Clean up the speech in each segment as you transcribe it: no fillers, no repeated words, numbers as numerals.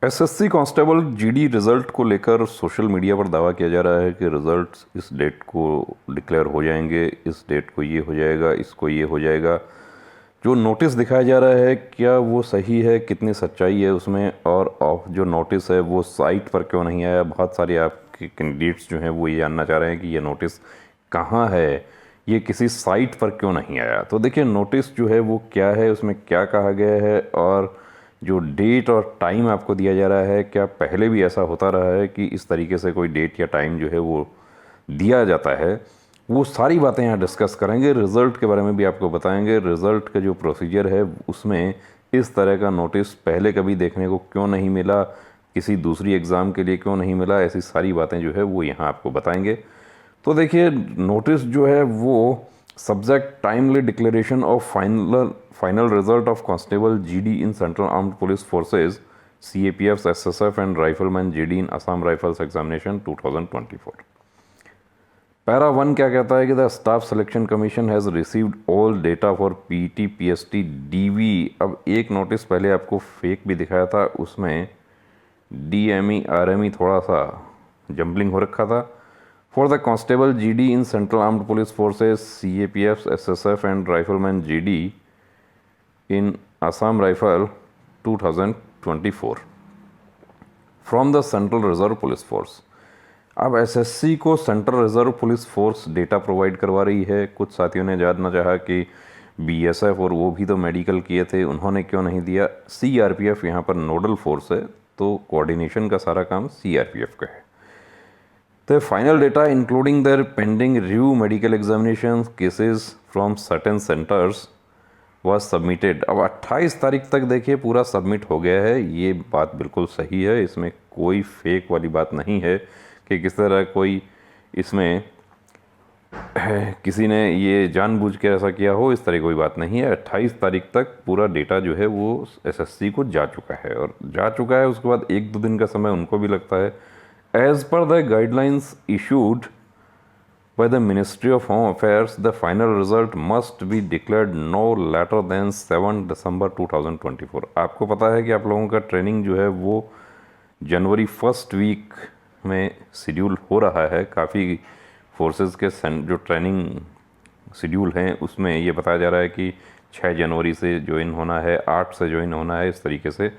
SSC constable GD result को लेकर social media पर दावा किया जा रहा है कि रिजल्ट्स इस डेट को डिक्लेयर हो जाएंगे, इस डेट को ये हो जाएगा, इसको ये हो जाएगा। जो नोटिस दिखाया जा रहा है क्या वो सही है, कितनी सच्चाई है उसमें, और जो नोटिस है वो साइट पर क्यों नहीं आया। बहुत सारे आपके कैंडिडेट्स जो हैं वो ये जानना चाह रहे हैं कि ये नोटिस कहाँ है, ये किसी साइट पर क्यों नहीं आया। तो देखिए, नोटिस जो है वो क्या है, उसमें क्या कहा गया है, और जो डेट और टाइम आपको दिया जा रहा है, क्या पहले भी ऐसा होता रहा है कि इस तरीके से कोई डेट या टाइम जो है वो दिया जाता है। वो सारी बातें यहाँ डिस्कस करेंगे। रिज़ल्ट के बारे में भी आपको बताएंगे। रिज़ल्ट का जो प्रोसीजर है उसमें इस तरह का नोटिस पहले कभी देखने को क्यों नहीं मिला, किसी दूसरी एग्ज़ाम के लिए क्यों नहीं मिला, ऐसी सारी बातें जो है वो यहाँ आपको बताएंगे। तो देखिए, नोटिस जो है वो subject timely declaration of final result of constable GD in central armed police forces CAPF SSF and rifleman GD in Assam rifles examination 2024। Para 1 क्या कहता है कि the staff selection commission has received all data for PT PST DV। अब एक notice पहले आपको fake भी दिखाया था, उसमें DME RME थोड़ा सा जम्बलिंग हो रखा था। For the Constable GD in Central Armed Police Forces CAPF SSF and Rifleman GD in Assam Rifle 2024 from the Central Reserve Police Force। अब SSC को central reserve police force data provide करवा रही है। कुछ साथियों ने जानना चाहा कि BSF और वो भी तो मेडिकल किए थे, उन्होंने क्यों नहीं दिया। CRPF यहाँ पर नोडल फोर्स है, तो कोऑर्डिनेशन का सारा काम CRPF का है। The final data including their pending review medical examinations cases from certain centers was submitted। अब 28 तारीख तक देखिए पूरा सबमिट हो गया है। ये बात बिल्कुल सही है, इसमें कोई फेक वाली बात नहीं है कि किस तरह कोई इसमें किसी ने ये जानबूझ के ऐसा किया हो, इस तरह कोई बात नहीं है। 28 तारीख तक पूरा डेटा जो है वो SSC को जा चुका है, और जा चुका है उसके बाद 1-2 दिन का समय उनको भी लगता है। As per the guidelines issued by the Ministry of Home Affairs, the final result must be declared no later than 7 December 2024। आपको पता है कि आप लोगों का ट्रेनिंग जो है वो जनवरी फर्स्ट वीक में शेड्यूल हो रहा है। काफ़ी फोर्सेस के जो ट्रेनिंग शेड्यूल हैं उसमें ये बताया जा रहा है कि 6 जनवरी से ज्वाइन होना है, 8 से ज्वाइन होना है, इस तरीके से।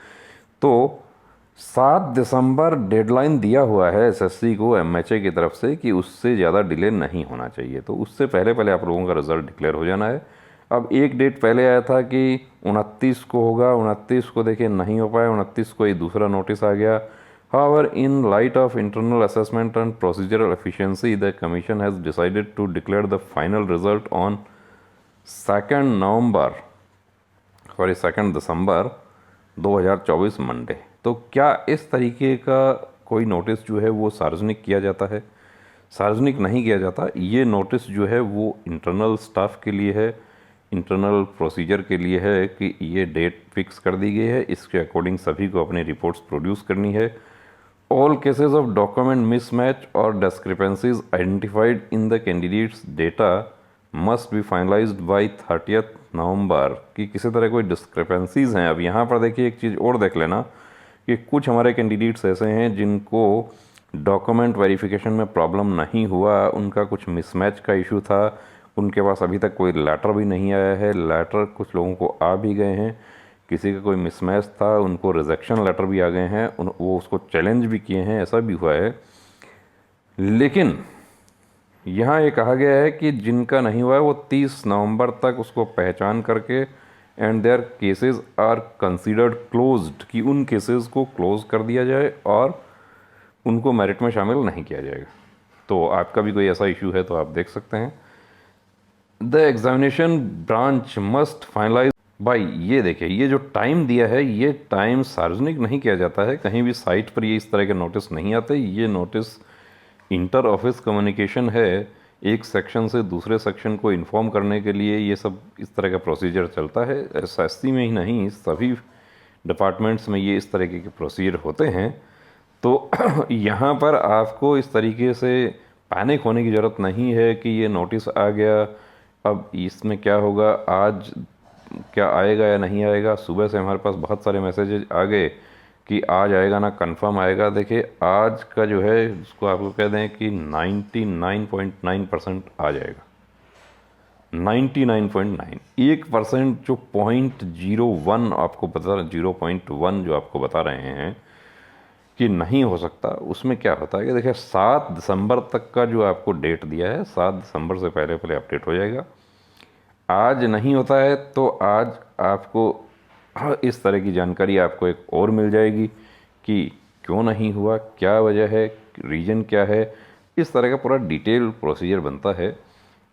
तो 7 दिसंबर डेडलाइन दिया हुआ है SSC को MHA की तरफ से कि उससे ज़्यादा डिले नहीं होना चाहिए। तो उससे पहले आप लोगों का रिज़ल्ट डिक्लेयर हो जाना है। अब एक डेट पहले आया था कि 29 को होगा, 29 को देखिए नहीं हो पाया, 29 को ये दूसरा नोटिस आ गया। However in light of internal assessment and procedural efficiency the commission has decided to declare the final result on 2 December 2024 Monday. तो क्या इस तरीके का कोई नोटिस जो है वो सार्वजनिक किया जाता है? सार्वजनिक नहीं किया जाता। ये नोटिस जो है वो इंटरनल स्टाफ के लिए है, इंटरनल प्रोसीजर के लिए है कि ये डेट फिक्स कर दी गई है, इसके अकॉर्डिंग सभी को अपनी रिपोर्ट्स प्रोड्यूस करनी है। All cases of document mismatch और discrepancies identified in the candidates data must be finalised by 30 November. कि किसी तरह कोई डिस्क्रिपेंसीज हैं। अब यहाँ पर देखिए एक चीज़ और देख लेना कि कुछ हमारे कैंडिडेट्स ऐसे हैं जिनको डॉक्यूमेंट वेरिफिकेशन में प्रॉब्लम नहीं हुआ, उनका कुछ मिसमैच का इशू था, उनके पास अभी तक कोई लेटर भी नहीं आया है। लेटर कुछ लोगों को आ भी गए हैं, किसी का कोई मिसमैच था उनको रिजेक्शन लेटर भी आ गए हैं, वो उसको चैलेंज भी किए हैं, ऐसा भी हुआ है। लेकिन यहाँ ये कहा गया है कि जिनका नहीं हुआ है वो 30 नवंबर तक उसको पहचान करके and there cases are considered closed, कि उन केसेस को क्लोज कर दिया जाए और उनको मेरिट में शामिल नहीं किया जाएगा। तो आपका भी कोई ऐसा इशू है तो आप देख सकते हैं। The examination branch must finalize by, ये देखिए ये जो टाइम दिया है ये टाइम सार्वजनिक नहीं किया जाता है, कहीं भी साइट पर ये इस तरह के नोटिस नहीं आते। ये नोटिस इंटर ऑफिस कम्युनिकेशन है, एक सेक्शन से दूसरे सेक्शन को इन्फॉर्म करने के लिए ये सब इस तरह का प्रोसीजर चलता है। SSC में ही नहीं, सभी डिपार्टमेंट्स में ये इस तरीके के प्रोसीजर होते हैं। तो यहाँ पर आपको इस तरीके से पैनिक होने की ज़रूरत नहीं है कि ये नोटिस आ गया, अब इसमें क्या होगा, आज क्या आएगा या नहीं आएगा। सुबह से हमारे पास बहुत सारे मैसेजेज आ गए कि आज आएगा ना कंफर्म आएगा। देखिए आज का जो है उसको आपको कह दें कि 99.9% आ जाएगा। 99.9, 1% जो 0.01 आपको बता 0.1 जो आपको बता रहे हैं कि नहीं हो सकता, उसमें क्या होता है कि देखिए 7 दिसंबर तक का जो आपको डेट दिया है, 7 दिसंबर से पहले पहले अपडेट हो जाएगा। आज नहीं होता है तो आज आपको इस तरह की जानकारी आपको एक और मिल जाएगी कि क्यों नहीं हुआ, क्या वजह है, रीज़न क्या है। इस तरह का पूरा डिटेल प्रोसीजर बनता है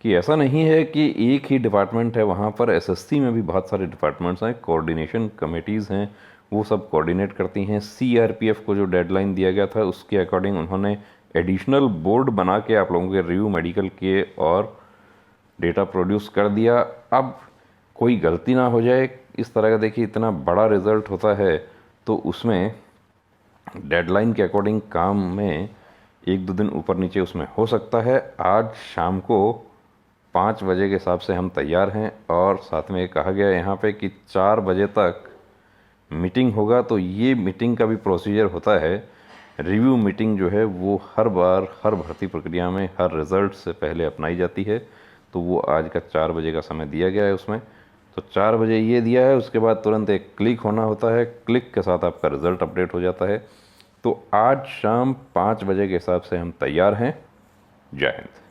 कि ऐसा नहीं है कि एक ही डिपार्टमेंट है वहाँ पर। एसएससी में भी बहुत सारे डिपार्टमेंट्स हैं, कोऑर्डिनेशन कमेटीज़ हैं, वो सब कोऑर्डिनेट करती हैं। सीआरपीएफ को जो डेडलाइन दिया गया था उसके अकॉर्डिंग उन्होंने एडिशनल बोर्ड बना के आप लोगों के रिव्यू मेडिकल के और डेटा प्रोड्यूस कर दिया। अब कोई गलती ना हो जाए इस तरह का। देखिए इतना बड़ा रिज़ल्ट होता है तो उसमें डेडलाइन के अकॉर्डिंग काम में 1-2 दिन ऊपर नीचे उसमें हो सकता है। आज शाम को 5 बजे के हिसाब से हम तैयार हैं और साथ में कहा गया यहाँ पे कि 4 बजे तक मीटिंग होगा। तो ये मीटिंग का भी प्रोसीजर होता है। रिव्यू मीटिंग जो है वो हर बार हर भर्ती प्रक्रिया में हर रिज़ल्ट से पहले अपनाई जाती है। तो वो आज का 4 बजे का समय दिया गया है उसमें। तो 4 बजे ये दिया है, उसके बाद तुरंत एक क्लिक होना होता है, क्लिक के साथ आपका रिज़ल्ट अपडेट हो जाता है। तो आज शाम 5 बजे के हिसाब से हम तैयार हैं। जय हिंद।